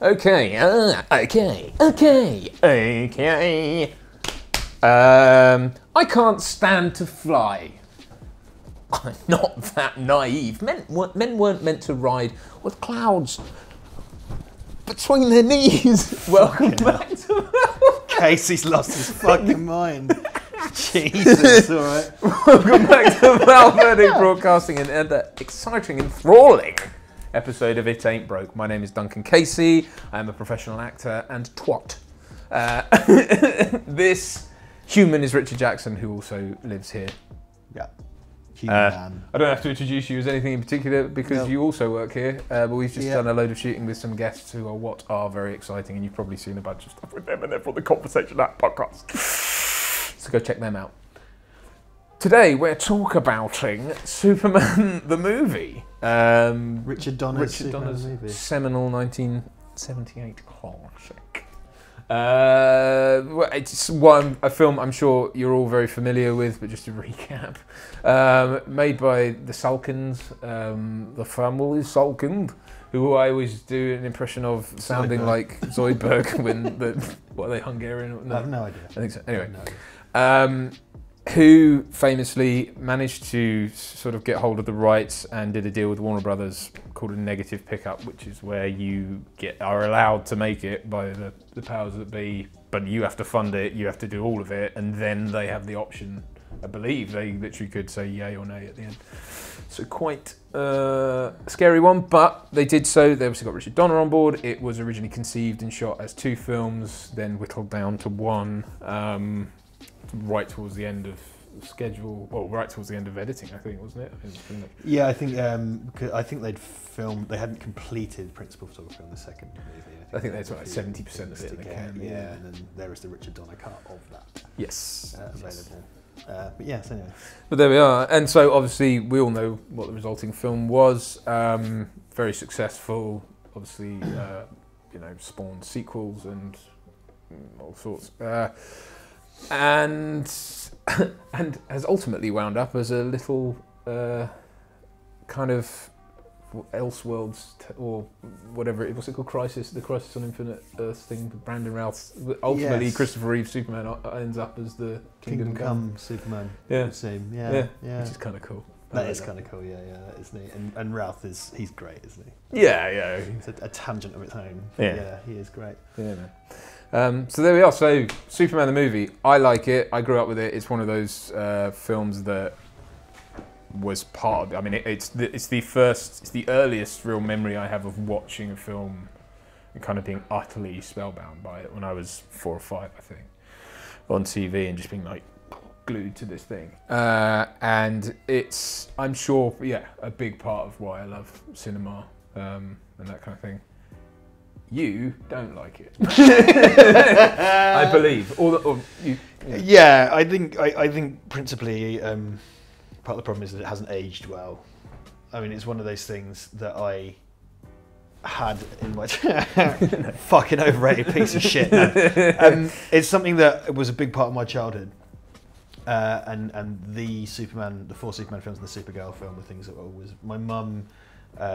Okay. I can't stand to fly. I'm not that naive. Men weren't meant to ride with clouds between their knees. Welcome back to Casey's lost his fucking mind. Jesus, all right. Welcome back to Val Verde Broadcasting and another exciting, enthralling episode of It Ain't Broke. My name is Duncan Casey. I am a professional actor and twat. This human is Richard Jackson, who also lives here. Yeah. Man. I don't have to introduce you as anything in particular because you also work here, but we've just done a load of shooting with some guests who are very exciting, and you've probably seen a bunch of stuff with them, and they're from the Conversation That podcast. So go check them out. Today we're talking about Superman the movie. Richard Donner's movie. Seminal 1978 classic. It's a film I'm sure you're all very familiar with, but just to recap, made by the Salkins, the family Salkind, who I always do an impression of sounding like Zoidberg when what are they, Hungarian? No, I have no idea. I think so. Anyway, who famously managed to sort of get hold of the rights and did a deal with Warner Brothers called a negative pickup, which is where you are allowed to make it by the powers that be, but you have to fund it, you have to do all of it, and then they have the option. I believe they literally could say yay or nay at the end. So quite a scary one, but they did so. They obviously got Richard Donner on board. It was originally conceived and shot as 2 films, then whittled down to 1. Right towards the end of schedule, well, right towards the end of editing, I think, wasn't it? Yeah, I think they hadn't completed principal photography on the second movie. I think that's like 70% of it in the can. Yeah, and then there is the Richard Donner cut of that. Yes. Available. But yes, anyway. But there we are. And so obviously we all know what the resulting film was. Very successful, obviously, spawned sequels and all sorts. And has ultimately wound up as a little kind of Elseworlds or whatever what's it called, the Crisis on Infinite Earths thing, Brandon Routh. Ultimately, yes. Christopher Reeve Superman ends up as the Kingdom Come Superman. Yeah. Yeah, which is kind of cool. That is kind of cool. Yeah, that is neat. And Routh he's great, isn't he? Yeah. It's a tangent of its own. Yeah, he is great. Yeah, man. So there we are. So Superman the movie, I like it. I grew up with it. It's one of those films that was part of it. I mean, it's the earliest real memory I have of watching a film and kind of being utterly spellbound by it when I was 4 or 5, I think, on TV and just being like glued to this thing. And it's, I'm sure, a big part of why I love cinema and that kind of thing. You don't like it, I believe. Yeah, I think principally part of the problem is that it hasn't aged well. I mean, it's one of those things that I had in my fucking overrated piece of shit. It's something that was a big part of my childhood, and the 4 Superman films and the Supergirl film were things that were always my mum.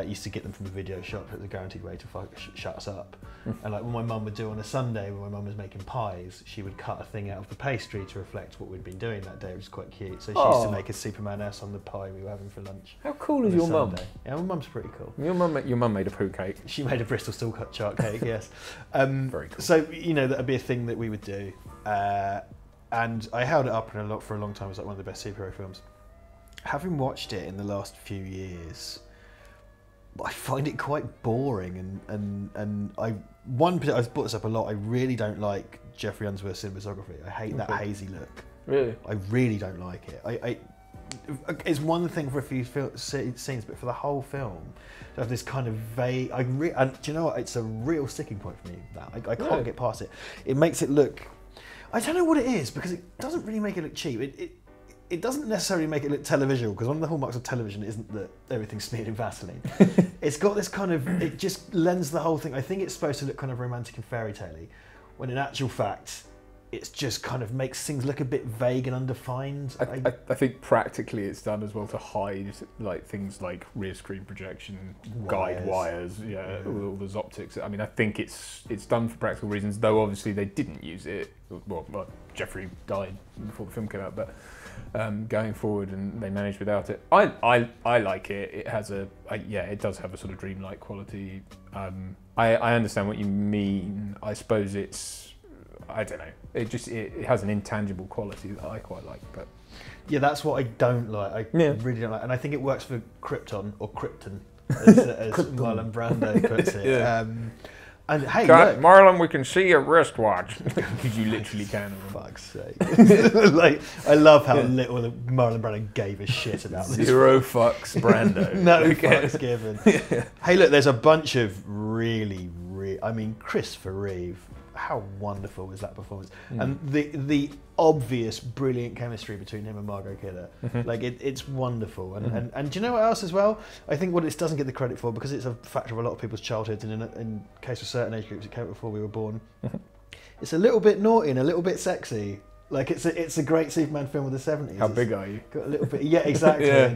Used to get them from a video shop. It was a guaranteed way to shut us up. And like what my mum would do on a Sunday when my mum was making pies, she would cut a thing out of the pastry to reflect what we'd been doing that day, which was quite cute. So she used to make a Superman S on the pie we were having for lunch. How cool is your mum? Yeah, my mum's pretty cool. Your mum made a poo cake. She made a Bristol steel cut chart cake, yes. Very cool. So, that would be a thing that we would do. And I held it up for a long time as like one of the best superhero films. Having watched it in the last few years, I find it quite boring, and I've brought this up a lot. I really don't like Jeffrey Unsworth's cinematography. I hate that hazy look. Really? I really don't like it. It's one thing for a few scenes, but for the whole film, to have this kind of vague. And do you know what? It's a real sticking point for me. That I can't get past it. It makes it look. I don't know what it is because it doesn't really make it look cheap. it doesn't necessarily make it look televisual, because one of the hallmarks of television isn't that everything's smeared in Vaseline. It's got this kind of, it just lends the whole thing. I think it's supposed to look kind of romantic and fairy tale-y, when in actual fact, it's just kind of makes things look a bit vague and undefined. I think practically it's done as well to hide like things like rear screen projection, guide wires, all those optics. I mean, I think it's done for practical reasons, though obviously they didn't use it. Well, Jeffrey died before the film came out, but going forward, and they managed without it. I like it. It has it does have a sort of dreamlike quality. I understand what you mean. I suppose I don't know. It has an intangible quality that I quite like, but yeah, that's what I don't like. I really don't like, and I think it works for Krypton or Krypton, as Marlon Brando puts it. And hey, look, Marlon, we can see your wristwatch. Because you literally can. For fuck's sake! Like, I love how little Marlon Brando gave a shit about this. Zero fucks, Brando. No fucks given. Hey, look, there's a bunch of really, I mean, Christopher Reeve. How wonderful was that performance? And the obvious brilliant chemistry between him and Margot Kidder. Like it's wonderful. And do you know what else as well? I think what it doesn't get the credit for, because it's a factor of a lot of people's childhoods, and in case of certain age groups it came out before we were born. It's a little bit naughty and a little bit sexy. Like it's a great Superman film of the 70s. How big are you? Got a little bit, yeah, exactly. Yeah,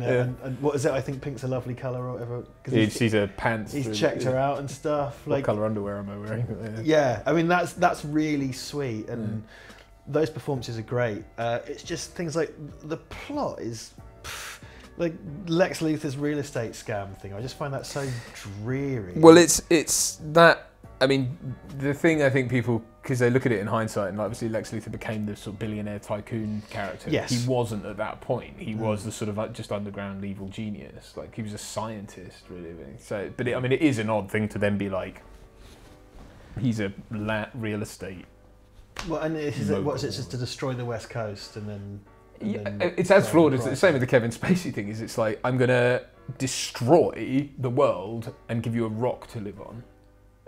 and what is it? I think pink's a lovely colour or whatever. He's sees her pants. He's checked her out and stuff. What colour underwear am I wearing? Yeah, I mean that's really sweet, and those performances are great. It's just things like the plot is like Lex Luthor's real estate scam thing. I just find that so dreary. Well, it's that. I mean, the thing I think people, because they look at it in hindsight, and obviously Lex Luthor became the sort of billionaire tycoon character. Yes. He wasn't at that point. He was the sort of just underground evil genius. Like, he was a scientist, really. So, but it is an odd thing to then be like, he's a real estate. Well, and what's it, just to destroy the West Coast and then... it's as flawed as the same with the Kevin Spacey thing. Is it's like, I'm gonna destroy the world and give you a rock to live on,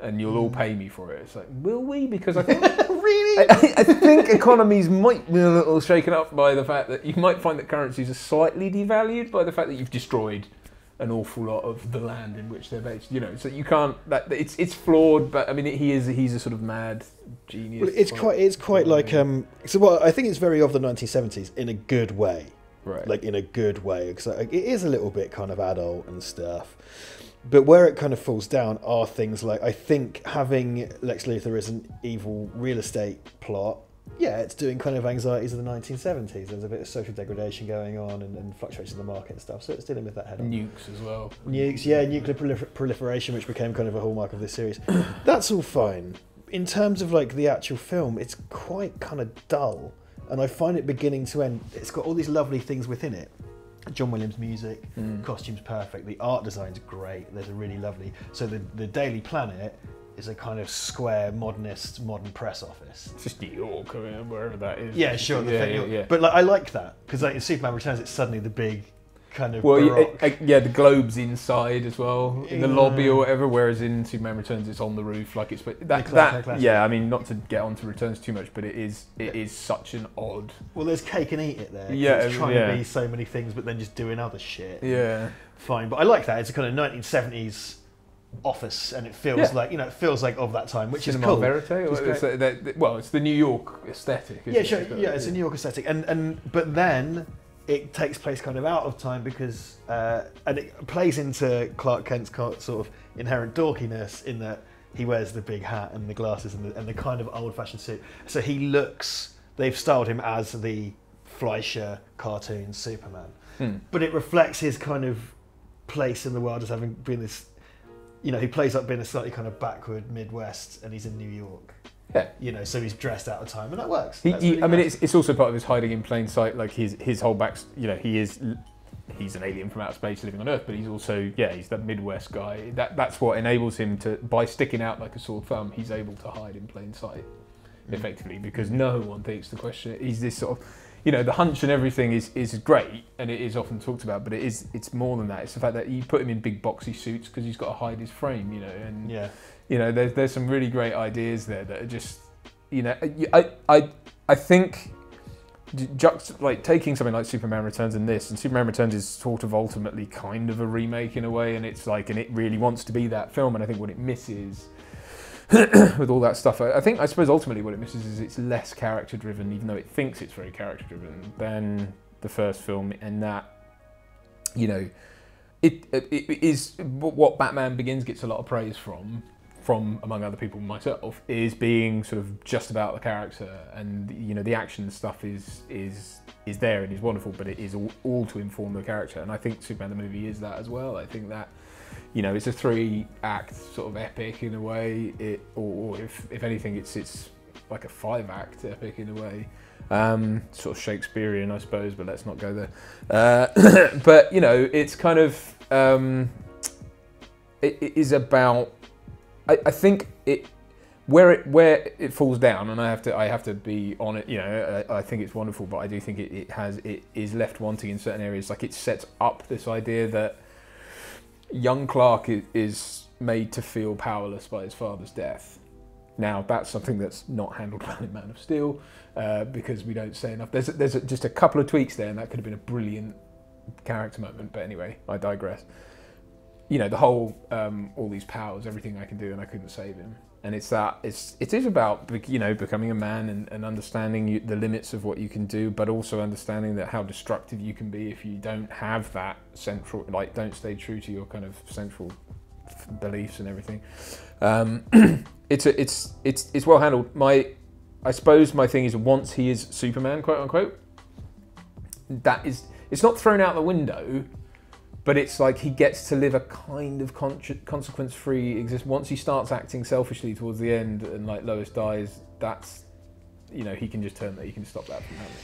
and you'll all pay me for it. It's like, will we? Because I think really, I think economies might be a little shaken up by the fact that you might find that currencies are slightly devalued by the fact that you've destroyed an awful lot of the land in which they're based. You know, so you can't. It's flawed, but I mean, he's a sort of mad genius. Well, it's quite like So what I think it's very of the 1970s in a good way, right? Like in a good way, because it is a little bit kind of adult and stuff. But where it kind of falls down are things like, I think having Lex Luthor as an evil real estate plot, yeah, it's doing kind of anxieties of the 1970s. There's a bit of social degradation going on and fluctuations in the market and stuff. So it's dealing with that head on. Nukes as well. Nukes, yeah, nuclear proliferation, which became kind of a hallmark of this series. That's all fine. In terms of like the actual film, it's quite kind of dull. And I find it beginning to end. It's got all these lovely things within it. John Williams music, costumes perfect, the art design's great, there's a really lovely... So the Daily Planet is a kind of square, modern press office. It's just New York, or wherever that is. Yeah, sure. Yeah. But like, I like that, because like in Superman Returns, it's suddenly the big kind of the globe's inside as well, in the lobby or whatever, whereas in Superman Returns it's on the roof, like it's that yeah, I mean, not to get on to Returns too much, but it is such an odd... Well, there's cake and eat it there. Yeah, it's trying to be so many things, but then just doing other shit. Yeah. Fine, but I like that. It's a kind of 1970s office, and it feels like, it feels like of that time, which is cool. Verite, it's the New York aesthetic. Yeah, sure. It's a New York aesthetic, but then it takes place kind of out of time because, and it plays into Clark Kent's sort of inherent dorkiness in that he wears the big hat and the glasses and the kind of old-fashioned suit. So they've styled him as the Fleischer cartoon Superman, but it reflects his kind of place in the world as having been this, he plays up being a slightly kind of backward Midwest, and he's in New York. Yeah. So he's dressed out of time, and that works. It's also part of his hiding in plain sight. Like his whole back, he's an alien from outer space living on Earth, but he's also, he's that Midwest guy. That's what enables him to, by sticking out like a sore thumb, he's able to hide in plain sight, effectively, because no one thinks the question. He's this sort of, the hunch and everything is great, and it is often talked about, but it's more than that. It's the fact that you put him in big boxy suits because he's got to hide his frame, and there's some really great ideas there that are just, I think like taking something like Superman Returns and this, and Superman Returns is sort of ultimately kind of a remake in a way, and it's like, and it really wants to be that film, and I think what it misses with all that stuff, I suppose ultimately what it misses is it's less character driven, even though it thinks it's very character driven, than the first film, and that, you know, it is what Batman Begins gets a lot of praise from among other people, myself, is being sort of just about the character, and you know the action stuff is there and is wonderful, but it is all to inform the character, and I think Superman the movie is that as well. I think that, you know, it's a 3-act sort of epic in a way, or if anything, it's like a 5-act epic in a way, sort of Shakespearean, I suppose, but let's not go there. But you know, it's kind of it is about. I think where it falls down, and I have to be on it. You know, I think it's wonderful, but I do think it is left wanting in certain areas. Like it sets up this idea that young Clark is made to feel powerless by his father's death. Now that's something that's not handled well in Man of Steel, because we don't say enough. There's just a couple of tweaks there, and that could have been a brilliant character moment. But anyway, I digress. You know, the whole, all these powers, everything I can do, and I couldn't save him. And it is about, you know, becoming a man and understanding the limits of what you can do, but also understanding that how destructive you can be if you don't have that central, like, don't stay true to your kind of central beliefs and everything. It's well handled. I suppose my thing is, once he is Superman, quote unquote, it's not thrown out the window. But it's like he gets to live a kind of consequence-free existence. Once he starts acting selfishly towards the end, and like Lois dies, that's, you know, he can just stop that from happening.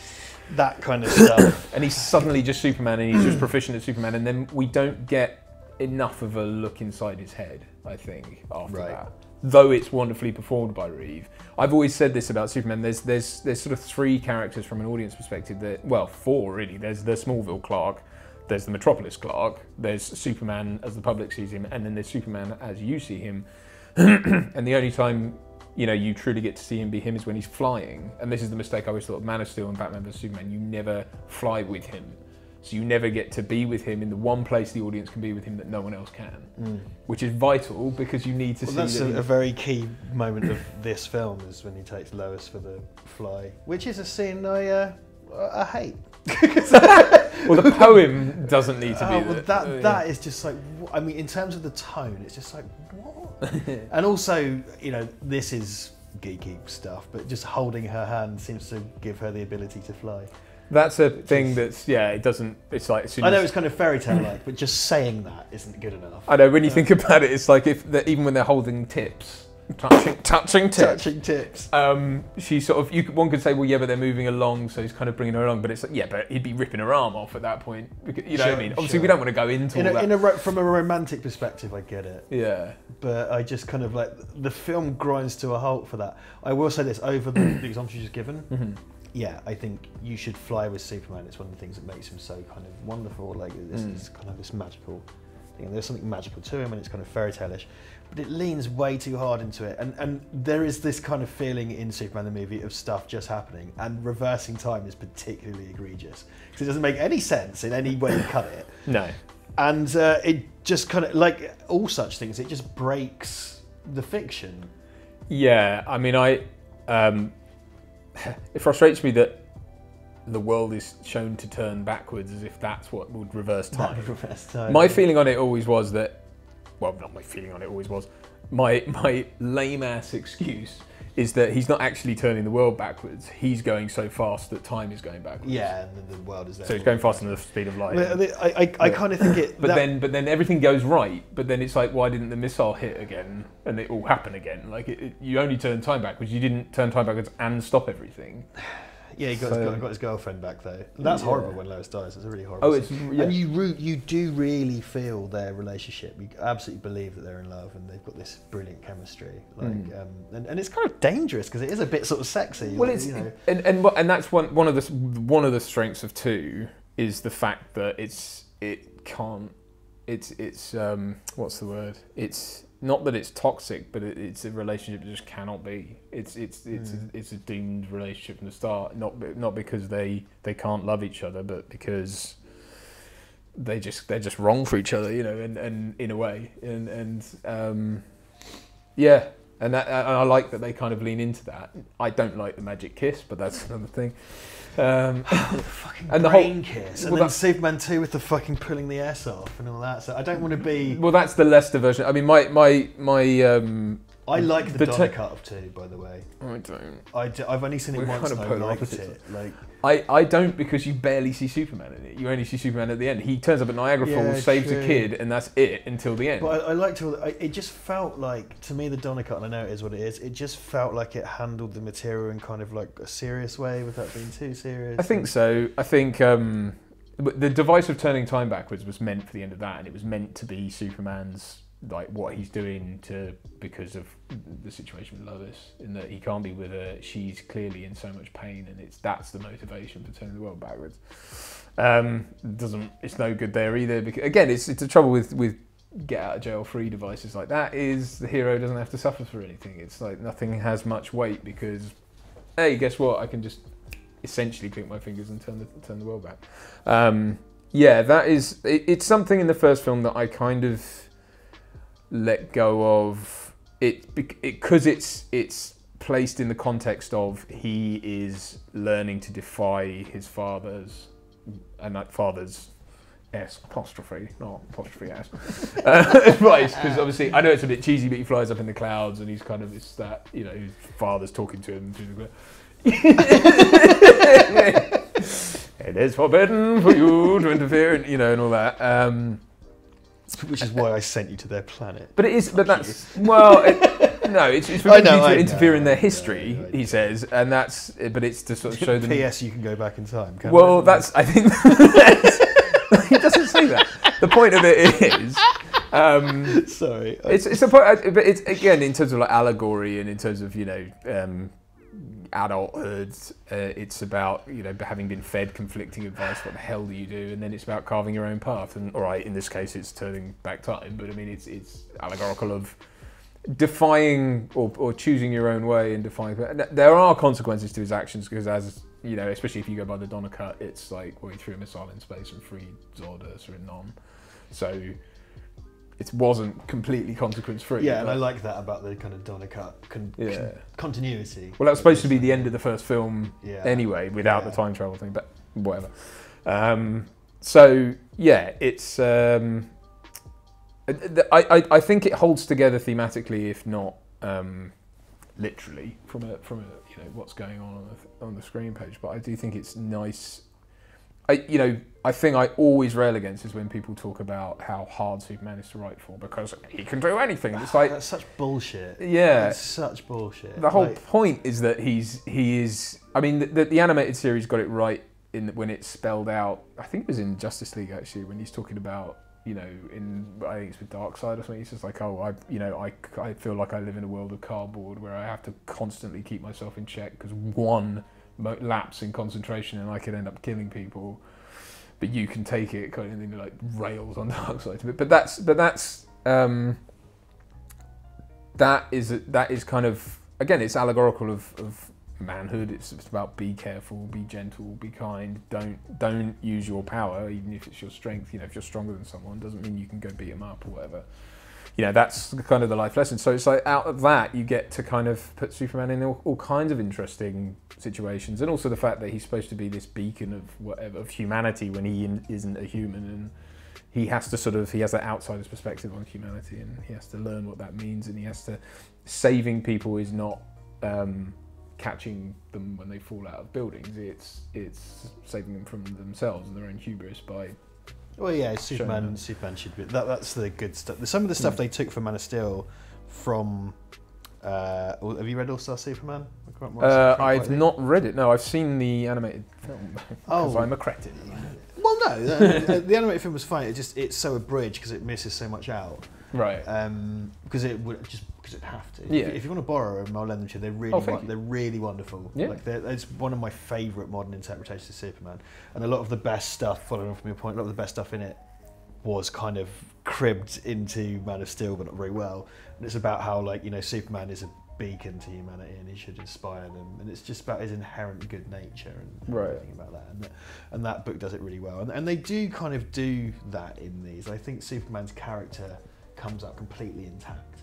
That kind of stuff. And he's suddenly just Superman, and he's just proficient at Superman, and then we don't get enough of a look inside his head, I think, after that. Though it's wonderfully performed by Reeve. I've always said this about Superman. There's sort of 3 characters from an audience perspective that, well, 4 really. There's the Smallville Clark. There's the Metropolis Clark, there's Superman as the public sees him, and then there's Superman as you see him. And the only time, you know, you truly get to see him be him is when he's flying. And this is the mistake I always thought of Man of Steel and Batman vs Superman. You never fly with him. So you never get to be with him in the one place the audience can be with him that no one else can. Which is vital, because you need to see that's a very key moment of this film, is when he takes Lois for the fly, which is a scene I hate. Well, the poem doesn't need to be there. That is just like, I mean, in terms of the tone, it's just like, what? And also, you know, this is geeky stuff, but just holding her hand seems to give her the ability to fly. That's a thing that's, it doesn't, it's like... I know it's kind of fairy tale-like, but just saying that isn't good enough. I know, when you think about it, it's like even when they're holding tips, touching tips. She sort of, one could say, well, yeah, but they're moving along, so he's kind of bringing her along. But it's like, yeah, but he'd be ripping her arm off at that point. You know what I mean? Obviously, we don't want to go into all that. From a romantic perspective, I get it. Yeah. But I just kind of like, the film grinds to a halt for that. I will say this, over the examples you just given, yeah, I think you should fly with Superman. It's one of the things that makes him so kind of wonderful. Like, this is kind of this magical thing. There's something magical to him, and it's kind of fairy tale-ish. But it leans way too hard into it, and there is this kind of feeling in Superman the movie of stuff just happening, and reversing time is particularly egregious because it doesn't make any sense in any way you cut it. No. And it just kind of, like all such things, it just breaks the fiction. Yeah, I mean, it frustrates me that the world is shown to turn backwards as if that's what would reverse time. My feeling on it always was that, well, not my feeling on it always was, my lame-ass excuse is that he's not actually turning the world backwards. He's going so fast that time is going backwards. Yeah, and the world is there. So he's going faster than the speed of light. I kind of think it... But then everything goes right, but then it's like, why didn't the missile hit again and it all happen again? Like, you only turn time backwards, you didn't turn time backwards and stop everything. Yeah, he got his girlfriend back though. That's horrible when Lois dies. It's a really horrible scene. And you do really feel their relationship. You absolutely believe that they're in love and they've got this brilliant chemistry. Like, and it's kind of dangerous because it is a bit sort of sexy. Well, like, it's, you know. and that's one of the strengths of 2 is the fact that it's what's the word? not that it's toxic, but it's a relationship that just cannot be. It's a doomed relationship from the start. Not because they can't love each other, but because they're just wrong for each other, and in a way, and yeah. And I like that they kind of lean into that. I don't like the magic kiss, but that's another thing. The fucking and brain kiss, and then Superman 2 with the fucking pulling the S off and all that. So I don't want to be. Well, that's the Leicester version. I mean, my I like the Donner cut of 2, by the way. I don't. I've only seen it once and I liked it. I don't, because you barely see Superman in it. You only see Superman at the end. He turns up at Niagara Falls, saves a kid, and that's it until the end. But I liked it just felt like, to me, the Donner cut, and I know it is what it is, it just felt like it handled the material in kind of like a serious way without being too serious. I think so. I think the device of turning time backwards was meant for the end of that, and it was meant to be Superman's, like, what he's doing because of the situation with Lois, in that he can't be with her. She's clearly in so much pain, and that's the motivation for turning the world backwards. It's no good there either, because again, it's the trouble with get out of jail free devices like that, is the hero doesn't have to suffer for anything. It's like nothing has much weight, because hey, guess what? I can just essentially click my fingers and turn the world back. Yeah, that is. It's something in the first film that I kind of let go of it because it's placed in the context of he is learning to defy his father's, and that father's S apostrophe, not apostrophe S, advice, because obviously I know it's a bit cheesy, but he flies up in the clouds and he's kind of, it's that, his father's talking to him through the it is forbidden for you to interfere, and all that. Which is why I sent you to their planet. But it is. But that's it's forbidden to interfere in their history. He says, and that's. But it's to sort of show them. P.S. You can go back in time. Well, that's. I think he doesn't say that. The point of it is. Sorry. It's a point, but it's again in terms of like allegory and in terms of adulthood. It's about having been fed conflicting advice. What the hell do you do? And then it's about carving your own path. And all right, in this case, it's turning back time. But I mean, it's allegorical of defying or choosing your own way and defying. There are consequences to his actions, because as especially if you go by the Donner cut, it's like he threw a missile in space and freed Zord, Ursa, and Non. So it wasn't completely consequence-free. Yeah, and I like that about the kind of Donner cut continuity. Well, that was supposed to be the end of the first film anyway, without the time travel thing, but whatever. So, yeah, it's... I think it holds together thematically, if not literally, from a what's going on the screen page. But I do think it's nice. I think I always rail against is when people talk about how hard Superman is to write for, because he can do anything. It's like that's such bullshit. Yeah, that's such bullshit. The whole point is that he is. I mean, the animated series got it right when it's spelled out. I think it was in Justice League actually, when he's talking about I think it's with Darkseid or something. He's just like, I feel like I live in a world of cardboard where I have to constantly keep myself in check, because one lapse in concentration and I could end up killing people, but you can take it, kind of thing, like rails on Darkseid. But that is kind of, again, it's allegorical of manhood. It's about be careful, be gentle, be kind. Don't use your power, even if it's your strength. If you're stronger than someone, doesn't mean you can go beat them up or whatever. That's kind of the life lesson. So it's like out of that you get to kind of put Superman in all kinds of interesting situations, and also the fact that he's supposed to be this beacon of humanity when he isn't a human, and he has to he has that outsider's perspective on humanity, and he has to learn what that means, and he has to, saving people is not catching them when they fall out of buildings. It's saving them from themselves and their own hubris by. Well, yeah, Superman should be. That's the good stuff. Some of the stuff they took from Man of Steel, from. Have you read All Star Superman? I've not read it. No, I've seen the animated film because I'm a cretin. Well, no, the animated film was fine. It's so abridged because it misses so much out. Right. Because it have to. Yeah. If you want to borrow them, I'll lend them to you. They're really wonderful. Yeah. It's one of my favourite modern interpretations of Superman, and a lot of the best stuff. Following on from your point, a lot of the best stuff in it was kind of cribbed into Man of Steel, but not very well. And it's about how, like, you know, Superman is a beacon to humanity and he should inspire them, and it's just about his inherent good nature and everything about that. And that book does it really well. And they do kind of do that in these. I think Superman's character comes out completely intact.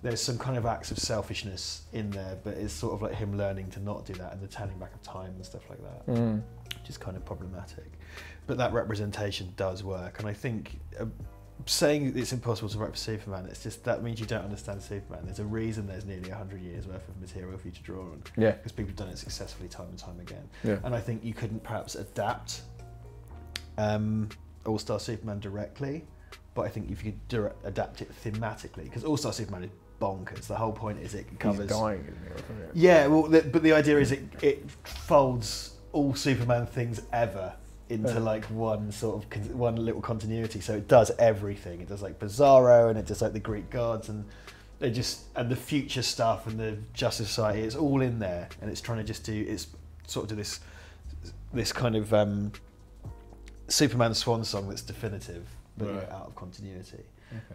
There's some kind of acts of selfishness in there, but it's sort of like him learning to not do that and the turning back of time and stuff like that, which is kind of problematic. But that representation does work, and I think saying it's impossible to write for Superman, it's just that means you don't understand Superman. There's a reason there's nearly 100 years worth of material for you to draw on, because people have done it successfully time and time again. And I think you couldn't perhaps adapt All-Star Superman directly, but I think if you could adapt it thematically, because All-Star Superman is bonkers. The whole point is it covers... He's dying, isn't it? Yeah, well, but the idea is it folds all Superman things ever into like one sort of one little continuity. So it does everything. It does like Bizarro, and it does like the Greek gods, and they just, and the future stuff and the Justice Society. It's all in there, and it's trying to just do, it's sort of do this kind of Superman swan song that's definitive, but out of continuity.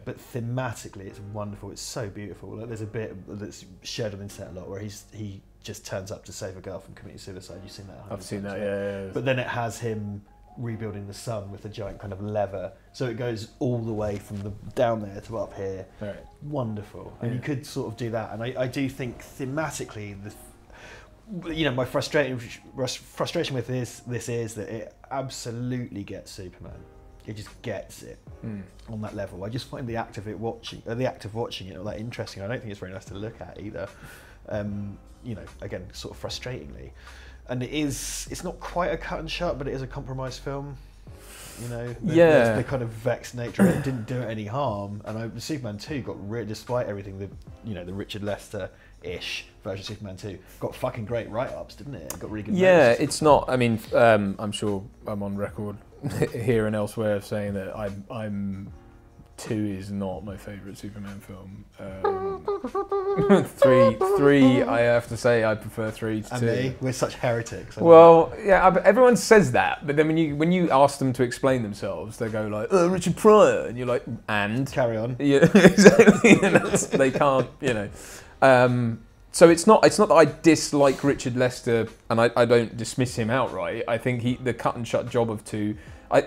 But thematically, it's wonderful. It's so beautiful. Like, there's a bit that's shared on the internet a lot where he just turns up to save a girl from committing suicide. You've seen that? I've seen that, yeah. But then it has him rebuilding the sun with a giant kind of lever, so it goes all the way from the down there to up here. Wonderful. And you could sort of do that. And I do think thematically, you know, my frustration with this is that it absolutely gets Superman. It just gets it on that level. I just find the act of watching it not that interesting. I don't think it's very nice to look at either. You know, again, sort of frustratingly. And it's not quite a cut and shut, but it is a compromised film. You know, there's the kind of vexed nature. It didn't do it any harm. And Superman 2 got despite everything, the Richard Lester-ish version of Superman 2 got fucking great write-ups, didn't it? It got really good. Yeah, notes. it's not. I mean, I'm sure I'm on record here and elsewhere of saying that I'm 2 is not my favourite Superman film. 3, I have to say, I prefer 3 to 2. Me, we're such heretics. Well, yeah, everyone says that, but then when you ask them to explain themselves, they go like, Richard Pryor, and you're like, and carry on. Yeah, exactly. And they can't, you know. So it's not that I dislike Richard Lester and I don't dismiss him outright. I think the cut and shut job of 2.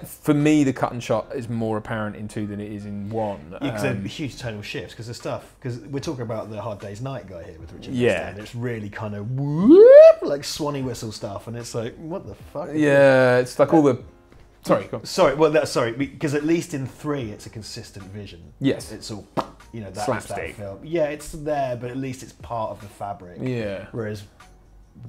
For me, the cut and shut is more apparent in 2 than it is in 1. Yeah, because they're huge tonal shifts. Because we're talking about the Hard Day's Night guy here with Richard Lester, and it's really kind of whoop, like swanny whistle stuff, and it's like, what the fuck? It's like all the. Sorry. Because at least in 3, it's a consistent vision. Yes, it's all, you know, that slapstick. Film. Yeah, it's there, but at least it's part of the fabric. Yeah. Whereas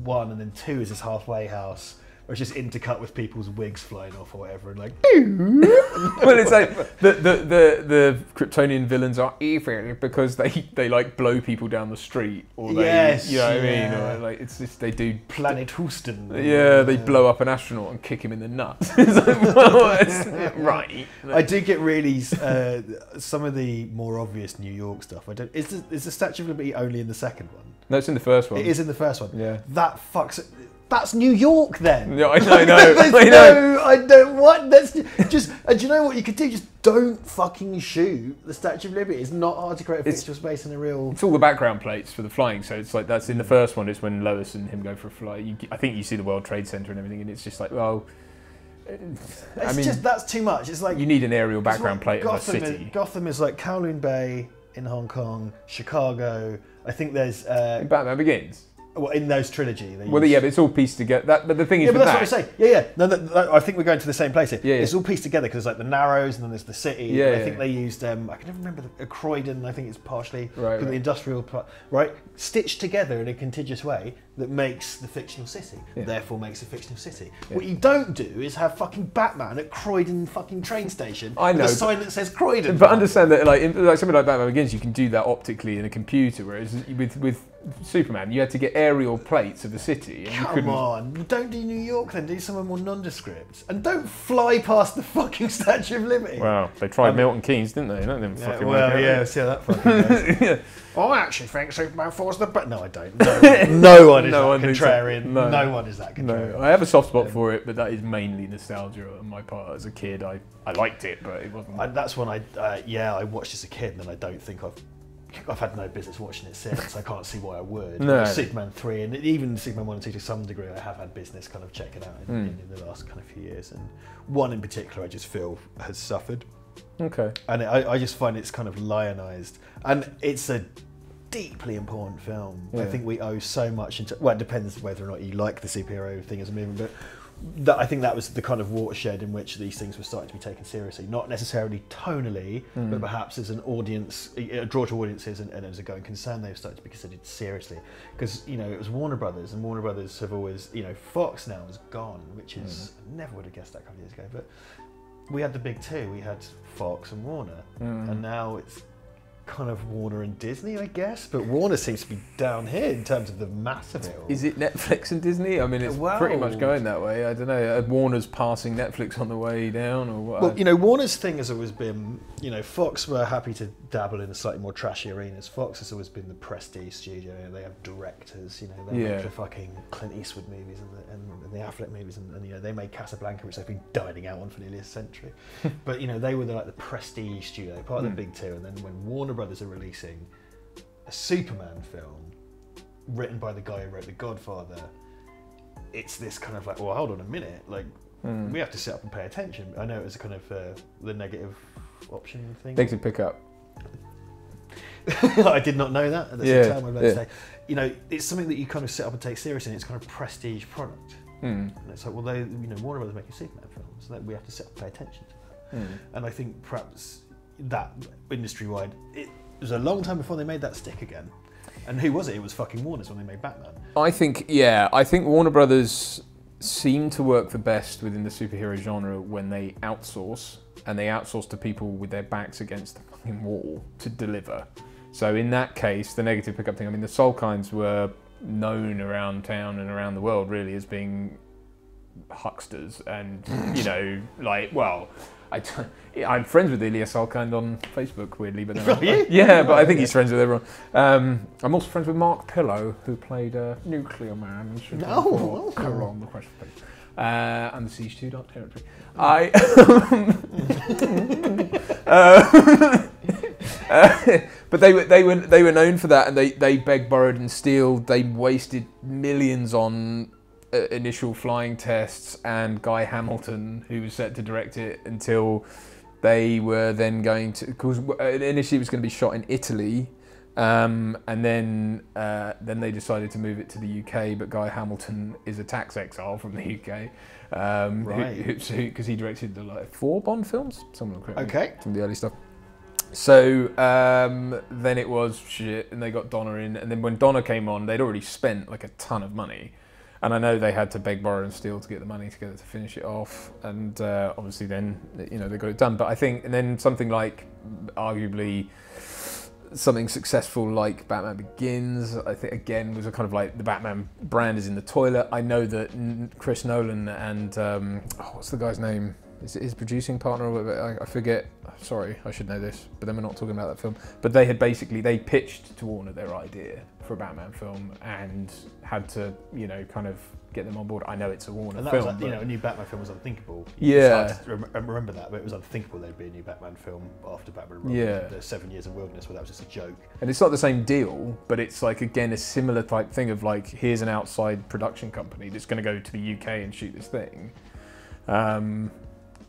1 and then 2 is this halfway house. Or it's just intercut with people's wigs flying off or whatever, and like. Well, it's like the Kryptonian villains are evil because they like blow people down the street, or they, you know what I mean, or like it's just they do Planet Houston. Yeah, they blow up an astronaut and kick him in the nuts. It's like, well, it's, right. I do get really some of the more obvious New York stuff. Is the Statue of Liberty only in the second one? No, it's in the first one. It is in the first one. Yeah. That fucks. That's New York then. Yeah, I know. I don't. What? That's just. Do you know what you could do? Just don't fucking shoot the Statue of Liberty. It's not hard to create a fictional space in a real. It's all the background plates for the flying. So it's like that's in the first one. It's when Lois and him go for a fly. I think you see the World Trade Center and everything, and it's just like, well. That's too much. It's like you need an aerial background plate of a city. Gotham is like Kowloon Bay in Hong Kong, Chicago. I think there's. In Batman Begins. Well, in those trilogy. But it's all pieced together. But the thing is, but that's what I say. Yeah. No, I think we're going to the same place here. Yeah. It's all pieced together because there's like the Narrows and then there's the city. Yeah. I think they used. I can never remember Croydon. I think it's partially the industrial right stitched together in a contiguous way that makes the fictional city. Yeah. Therefore, makes a fictional city. Yeah. What you don't do is have fucking Batman at Croydon fucking train station. I know. With a sign that says Croydon. But understand that like something like Batman Begins, you can do that optically in a computer, whereas with Superman, you had to get aerial plates of the city. And Come on, don't do New York then, do somewhere more nondescript. And don't fly past the fucking Statue of Liberty. Well, they tried Milton Keynes, didn't they? Don't see how that fucking goes. Yeah. I actually think Superman falls the... No, I don't. No one is that contrarian. No one is that contrarian. No, I have a soft spot for it, but that is mainly nostalgia on my part. As a kid, I liked it, but it wasn't... That's when I watched as a kid, and then I don't think I've had no business watching it since. I can't see why I would. No. Superman 3 and even Superman 1 and 2 to some degree, I have had business kind of checking out in the last kind of few years. And one in particular, I just feel has suffered. Okay. And I just find it's kind of lionised. And it's a deeply important film. Yeah. I think we owe so much well, it depends whether or not you like the superhero thing as a movement, but I think that was the kind of watershed in which these things were starting to be taken seriously. Not necessarily tonally, but perhaps as an audience, a draw to audiences, and as a going concern, they've started to be considered seriously. Because, you know, it was Warner Brothers, and Warner Brothers have always, you know, Fox now is gone, which is, I never would have guessed that a couple of years ago, but we had the big two. We had Fox and Warner, and now it's kind of Warner and Disney, I guess, but Warner seems to be down here in terms of the mass of it all. Is it Netflix and Disney? I mean, it's pretty much going that way. I don't know. Warner's passing Netflix on the way down, or what? Well, you know, Warner's thing has always been, you know, Fox were happy to dabble in the slightly more trashy arenas. Fox has always been the prestige studio. You know, they have directors. You know, they make the fucking Clint Eastwood movies and the Affleck movies, and you know, they made Casablanca, which they've been dining out on for nearly a century. But you know, they were like the prestige studio, part of the big two. And then when Warner Brothers are releasing a Superman film written by the guy who wrote The Godfather, it's this kind of like, well, hold on a minute, like we have to sit up and pay attention. I know it was a kind of the negative option thing. Negative pickup. I did not know that at the same time. I'm about to say, you know, it's something that you kind of sit up and take seriously, and it's kind of prestige product. And it's like, well, they, you know, Warner Brothers making Superman films, so that we have to sit up and pay attention to that. And I think perhaps that industry-wide, it was a long time before they made that stick again. And who was it? It was fucking Warner's when they made Batman. I think Warner Brothers seem to work the best within the superhero genre when they outsource, and they outsource to people with their backs against the fucking wall to deliver. So in that case, the negative pickup thing, I mean, the Soulkinds were known around town and around the world really as being hucksters, and you know, like, well, I'm friends with Ilya Soulkind on Facebook, weirdly, but but I think he's friends with everyone. I'm also friends with Mark Pillow, who played Nuclear Man. On the question, please. And the Siege 2 Dark Territory. But they were known for that, and they begged, borrowed, and steal. They wasted millions on initial flying tests, and Guy Hamilton, who was set to direct it, until they were then going to, because initially it was going to be shot in Italy, and then they decided to move it to the UK, but Guy Hamilton is a tax exile from the UK, because he directed the 4 Bond films, some of them, some of the early stuff. So then it was shit, and they got Donna in, and then when Donna came on, they'd already spent like a ton of money. And I know they had to beg, borrow, and steal to get the money together to finish it off. And obviously then, you know, they got it done. But I think, and then something like, arguably, something successful like Batman Begins, I think, again, was a kind of like, the Batman brand is in the toilet. I know that Chris Nolan and, what's the guy's name? Is it his producing partner? I forget. Sorry, I should know this, but then we're not talking about that film. But they had basically, they pitched to Warner their idea for a Batman film and had to, you know, kind of get them on board. I know it's a Warner film. Was, you know, a new Batman film was unthinkable. Yeah. I remember that, but it was unthinkable there'd be a new Batman film after Batman. The 7 Years of Wilderness, where that was just a joke. And it's not the same deal, but it's like, again, a similar type thing of like, here's an outside production company that's going to go to the UK and shoot this thing.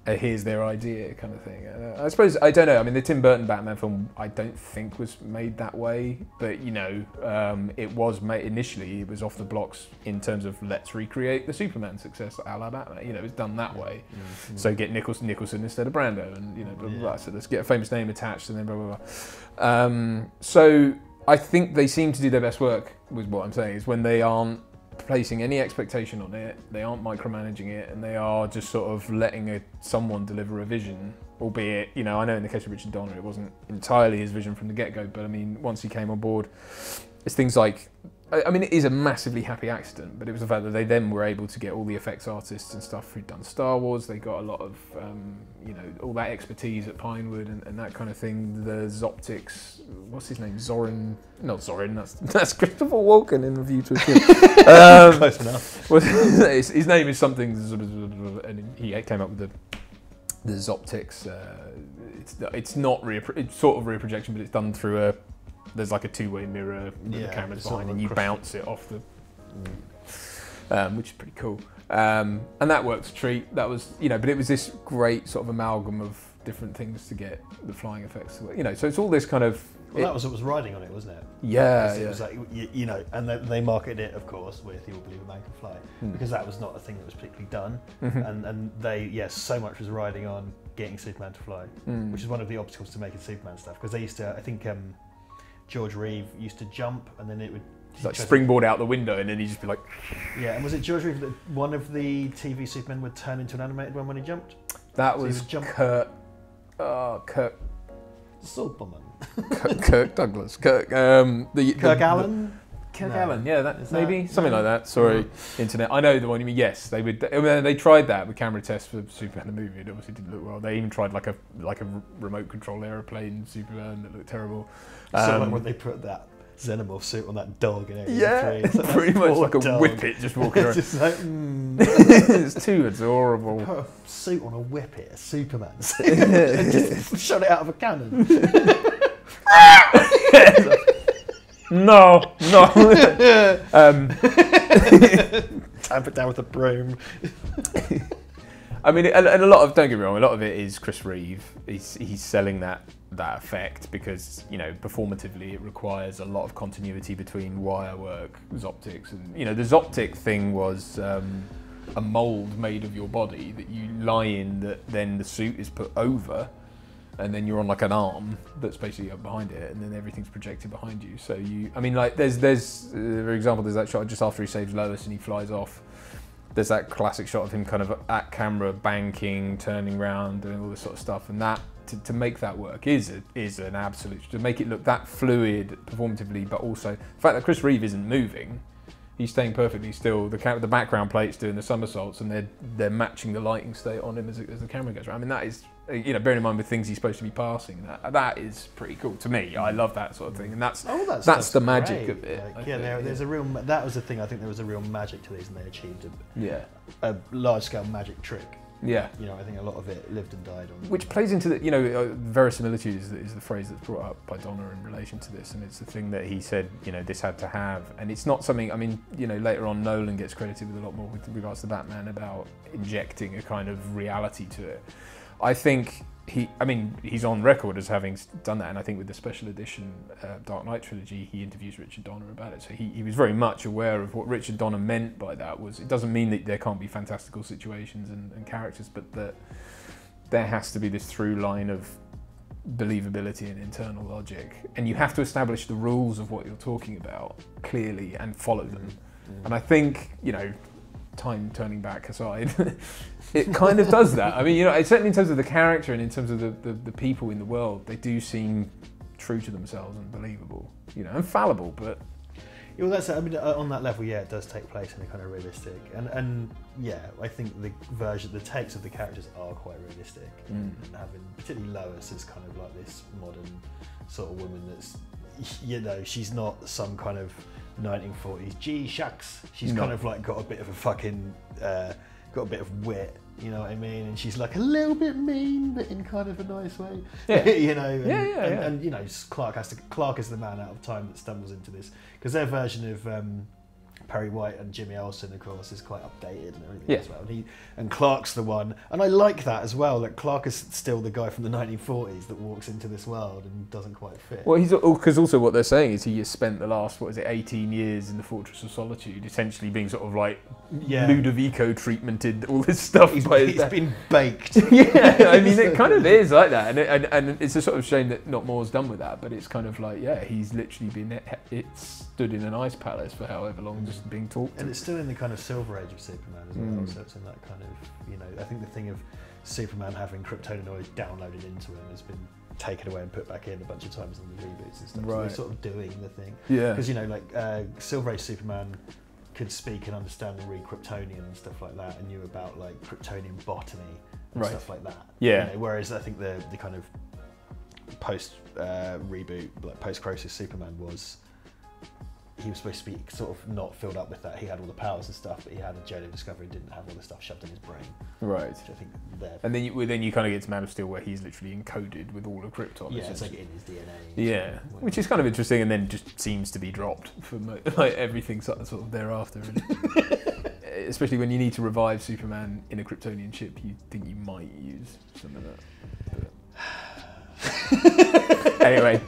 Here's their idea, kind of thing. I suppose, I don't know, I mean, the Tim Burton Batman film, I don't think was made that way, but, you know, it was made, initially, it was off the blocks in terms of, let's recreate the Superman success a la Batman, you know, it was done that way. So get Nicholson instead of Brando, and, you know, blah, blah, blah. So let's get a famous name attached, and then blah, blah, blah. So I think they seem to do their best work, with what I'm saying, is when they aren't placing any expectation on it, they aren't micromanaging it, and they are just sort of letting someone deliver a vision, albeit, you know, I know in the case of Richard Donner it wasn't entirely his vision from the get-go, but I mean, once he came on board, it's things like, I mean, it is a massively happy accident, but it was the fact that they then were able to get all the effects artists and stuff who'd done Star Wars. They got a lot of, you know, all that expertise at Pinewood and that kind of thing. The Zoptics, what's his name? Zorin? Not Zorin, that's Christopher Walken in The View to a Kill. Close enough. Well, his name is something, and he came up with the Zoptics. It's not it's sort of rear projection, but it's done through there's like a two-way mirror with the camera's behind, and you bounce it off the, which is pretty cool. And that works a treat. That was, you know, but it was this great sort of amalgam of different things to get the flying effects to work. You know, so it's all this kind of. Well, that was what was riding on it, wasn't it? Yeah, it was like, you know, and they marketed it, of course, with "You Will Believe a Man Can Fly," because that was not a thing that was particularly done, and they, so much was riding on getting Superman to fly, which is one of the obstacles to making Superman stuff, because they used to, I think. George Reeve used to jump, and then it would like springboard out the window, and then he'd just be like. Yeah, and was it George Reeve that one of the TV Supermen would turn into an animated one when he jumped? That was Kirk. Superman. Kirk Douglas. Kirk Allen. Kirk Allen. Yeah, maybe something like that. Sorry, internet. I know the one you mean. Yes, they would. They tried that with camera tests for Superman the movie. It obviously didn't look well. They even tried like a remote control aeroplane Superman that looked terrible. So like when they put that xenomorph suit on that dog in Area 3. It's like pretty much like a whippet just walking around. Just like, It's too adorable. Put a suit on a whippet, a Superman suit, and just shot it out of a cannon. No. Tamp it down with a broom. I mean, and a lot of, don't get me wrong, a lot of it is Chris Reeve. He's selling that effect because, you know, performatively it requires a lot of continuity between wire work, Zoptics, and, you know, the Zoptic thing was a mould made of your body that you lie in, that then the suit is put over, and then you're on like an arm that's basically up behind it, and then everything's projected behind you. So I mean, like there's for example, there's that shot just after he saves Lois and he flies off. There's that classic shot of him kind of at camera, banking, turning around, doing all this sort of stuff, and that to make that work is an absolute, to make it look that fluid performatively, but also the fact that Chris Reeve isn't moving. He's staying perfectly still. The background plate's doing the somersaults, and they're matching the lighting state on him as the camera goes around. I mean, that is, you know, bearing in mind with things he's supposed to be passing, that is pretty cool to me. I love that sort of thing, and that's the magic of it. Like, there's a real. That was the thing. I think there was a real magic to these, and they achieved a large scale magic trick. Yeah, you know, I think a lot of it lived and died on. Which plays into the, you know, verisimilitude is the phrase that's brought up by Donner in relation to this, and it's the thing that he said, you know, this had to have, and it's not something. I mean, you know, later on Nolan gets credited with a lot more with regards to Batman about injecting a kind of reality to it. I think he's on record as having done that, and I think with the special edition Dark Knight trilogy, he interviews Richard Donner about it. So he was very much aware of what Richard Donner meant by that. Was it doesn't mean that there can't be fantastical situations and characters, but that there has to be this through line of believability and internal logic, and you have to establish the rules of what you're talking about clearly and follow them. And I think, you know, time turning back aside, it kind of does that. I mean, you know, certainly in terms of the character and in terms of the people in the world, they do seem true to themselves and believable, you know, and fallible, but... Yeah, well, that's, I mean, on that level, yeah, it does take place in a kind of realistic, and yeah, I think the takes of the characters are quite realistic, and having, particularly Lois is kind of like this modern sort of woman that's, you know, she's not some kind of 1940s, gee shucks, she's kind of like got a bit of a fucking, got a bit of wit, you know what I mean, and she's like a little bit mean, but in kind of a nice way, you know, and you know, Clark is the man out of time that stumbles into this, because their version of Perry White and Jimmy Olsen, of course, is quite updated and everything as well. And Clark's the one, and I like that as well. That Clark is still the guy from the 1940s that walks into this world and doesn't quite fit. Well, because also what they're saying is he has spent the last 18 years in the Fortress of Solitude, essentially being sort of like Ludovico treatmented, all this stuff. He's been baked. Yeah, I mean, it kind of is like that, and it's a sort of shame that not more's done with that. But it's kind of like, he's literally been stood in an ice palace for however long, just being talked to. And it's still in the kind of Silver Age of Superman as well, so it's in that kind of, you know, I think the thing of Superman having kryptonite downloaded into him has been taken away and put back in a bunch of times in the reboots and stuff. Right. So they're sort of doing the thing. Yeah. Because, you know, like Silver Age Superman could speak and understand and read Kryptonian and stuff like that, and knew about like Kryptonian botany and Right. stuff like that. Yeah. You know, whereas I think the kind of post reboot, like post Crisis Superman he was supposed to be sort of not filled up with that. He had all the powers and stuff, but he had a gem of discovery, didn't have all the stuff shoved in his brain. Right. Which I think there. And then you kind of get to Man of Steel where he's literally encoded with all of Krypton. Yeah, it's like in his DNA. Yeah, which is kind of interesting, and then just seems to be dropped for like everything sort of thereafter. Especially when you need to revive Superman in a Kryptonian ship, you think you might use some of that. But anyway,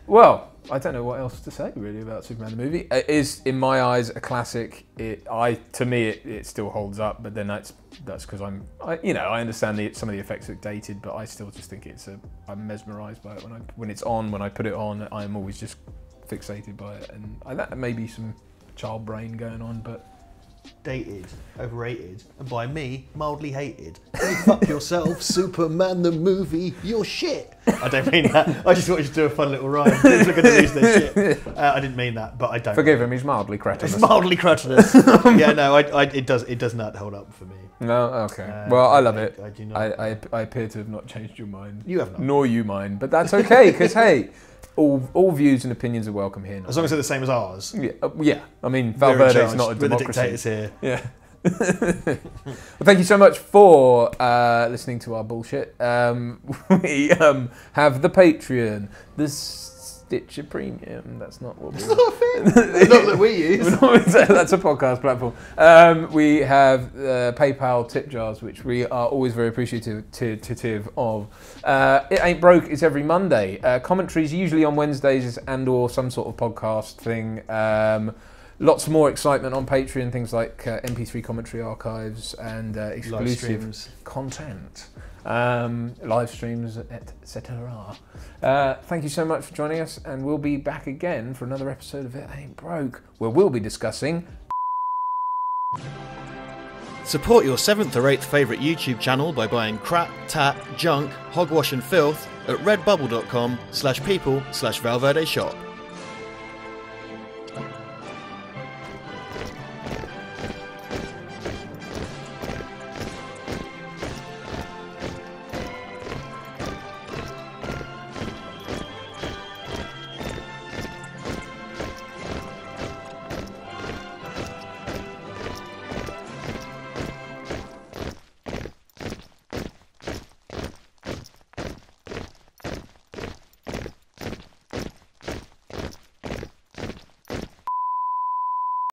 well, I don't know what else to say really about Superman the movie. It is, in my eyes, a classic. To me, it still holds up. But then that's because I understand some of the effects are dated, but I still just think I'm mesmerised by it when it's on. When I put it on, I'm always just fixated by it, and that may be some child brain going on, but. Dated, overrated, and by me, mildly hated. Go fuck yourself, Superman the movie, you're shit. I don't mean that. I just wanted to do a fun little rhyme. People are going to lose their shit. I didn't mean that, but I don't. Forgive him, he's mildly cretinous. It's mildly cretinous. Yeah, no, it does not hold up for me. No, okay. Well, I love it. I do not. I appear to have not changed your mind. You have not. Nor you mine, but that's okay, because hey, all views and opinions are welcome here. As long as they're the same as ours. Yeah. I mean, Val Verde's not a We're democracy. the dictators here. Yeah. Well, thank you so much for listening to our bullshit. We have the Patreon, the Stitcher Premium. That's not what It's not a thing. Not that we use. That's a podcast platform. We have PayPal tip jars, which we are always very appreciative of. It Ain't Broke is every Monday. Commentaries usually on Wednesdays and/or some sort of podcast thing. Lots more excitement on Patreon, things like MP3 commentary archives and exclusive content, live streams, etc. Thank you so much for joining us, and we'll be back again for another episode of It Ain't Broke, where we'll be discussing... Support your 7th or 8th favourite YouTube channel by buying crap, tat, junk, hogwash and filth at redbubble.com/people/Val Verde Shop.